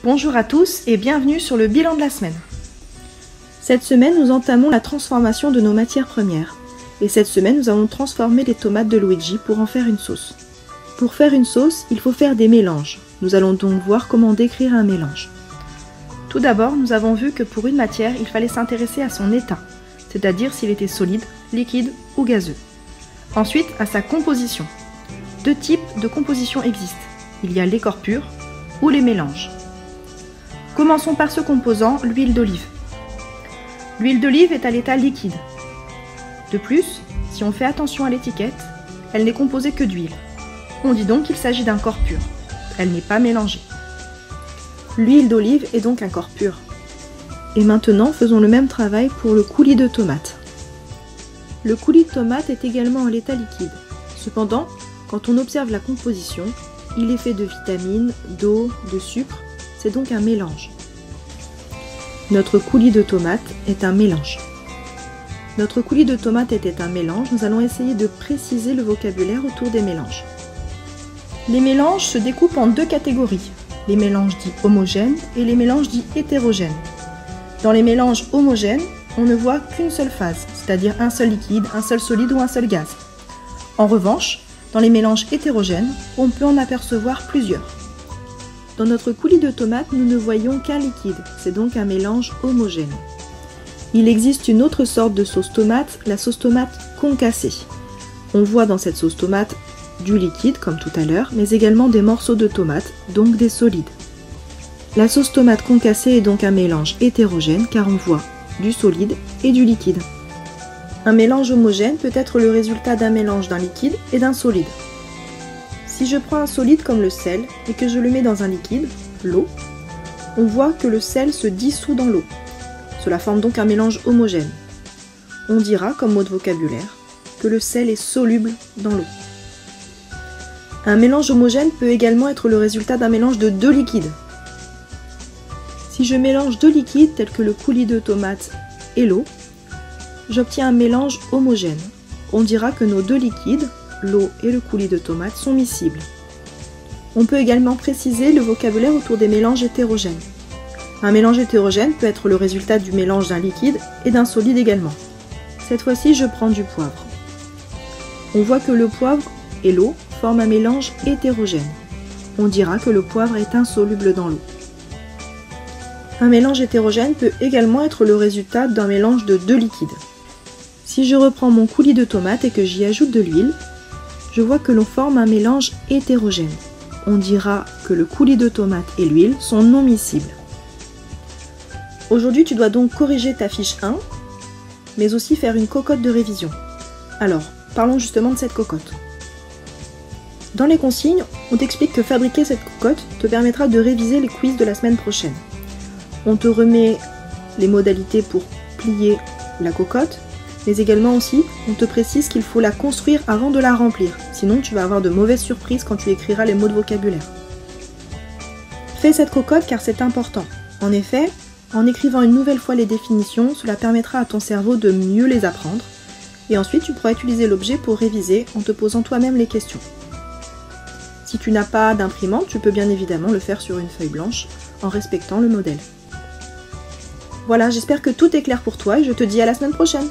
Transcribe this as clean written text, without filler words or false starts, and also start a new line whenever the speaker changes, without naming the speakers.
Bonjour à tous et bienvenue sur le bilan de la semaine. Cette semaine, nous entamons la transformation de nos matières premières. Et cette semaine, nous allons transformer les tomates de Luigi pour en faire une sauce. Pour faire une sauce, il faut faire des mélanges. Nous allons donc voir comment décrire un mélange. Tout d'abord, nous avons vu que pour une matière, il fallait s'intéresser à son état, c'est-à-dire s'il était solide, liquide ou gazeux. Ensuite, à sa composition. Deux types de composition existent. Il y a les corps purs ou les mélanges. Commençons par ce composant, l'huile d'olive. L'huile d'olive est à l'état liquide. De plus, si on fait attention à l'étiquette, elle n'est composée que d'huile. On dit donc qu'il s'agit d'un corps pur. Elle n'est pas mélangée. L'huile d'olive est donc un corps pur. Et maintenant, faisons le même travail pour le coulis de tomate. Le coulis de tomate est également à l'état liquide. Cependant, quand on observe la composition, il est fait de vitamines, d'eau, de sucre. C'est donc un mélange. Notre coulis de tomate est un mélange. Notre coulis de tomate était un mélange, nous allons essayer de préciser le vocabulaire autour des mélanges. Les mélanges se découpent en deux catégories, les mélanges dits homogènes et les mélanges dits hétérogènes. Dans les mélanges homogènes, on ne voit qu'une seule phase, c'est-à-dire un seul liquide, un seul solide ou un seul gaz. En revanche, dans les mélanges hétérogènes, on peut en apercevoir plusieurs. Dans notre coulis de tomate, nous ne voyons qu'un liquide, c'est donc un mélange homogène. Il existe une autre sorte de sauce tomate, la sauce tomate concassée. On voit dans cette sauce tomate du liquide, comme tout à l'heure, mais également des morceaux de tomate, donc des solides. La sauce tomate concassée est donc un mélange hétérogène, car on voit du solide et du liquide. Un mélange homogène peut être le résultat d'un mélange d'un liquide et d'un solide. Si je prends un solide comme le sel et que je le mets dans un liquide, l'eau, on voit que le sel se dissout dans l'eau. Cela forme donc un mélange homogène. On dira, comme mot de vocabulaire, que le sel est soluble dans l'eau. Un mélange homogène peut également être le résultat d'un mélange de deux liquides. Si je mélange deux liquides tels que le coulis de tomate et l'eau, j'obtiens un mélange homogène. On dira que nos deux liquides, l'eau et le coulis de tomate, sont miscibles. On peut également préciser le vocabulaire autour des mélanges hétérogènes. Un mélange hétérogène peut être le résultat du mélange d'un liquide et d'un solide également. Cette fois-ci, je prends du poivre. On voit que le poivre et l'eau forment un mélange hétérogène. On dira que le poivre est insoluble dans l'eau. Un mélange hétérogène peut également être le résultat d'un mélange de deux liquides. Si je reprends mon coulis de tomate et que j'y ajoute de l'huile, je vois que l'on forme un mélange hétérogène. On dira que le coulis de tomate et l'huile sont non miscibles. Aujourd'hui, tu dois donc corriger ta fiche 1, mais aussi faire une cocotte de révision. Alors, parlons justement de cette cocotte. Dans les consignes, on t'explique que fabriquer cette cocotte te permettra de réviser les quiz de la semaine prochaine. On te remet les modalités pour plier la cocotte, mais également aussi, on te précise qu'il faut la construire avant de la remplir, sinon tu vas avoir de mauvaises surprises quand tu écriras les mots de vocabulaire. Fais cette cocotte car c'est important. En effet, en écrivant une nouvelle fois les définitions, cela permettra à ton cerveau de mieux les apprendre, et ensuite tu pourras utiliser l'objet pour réviser en te posant toi-même les questions. Si tu n'as pas d'imprimante, tu peux bien évidemment le faire sur une feuille blanche, en respectant le modèle. Voilà, j'espère que tout est clair pour toi et je te dis à la semaine prochaine.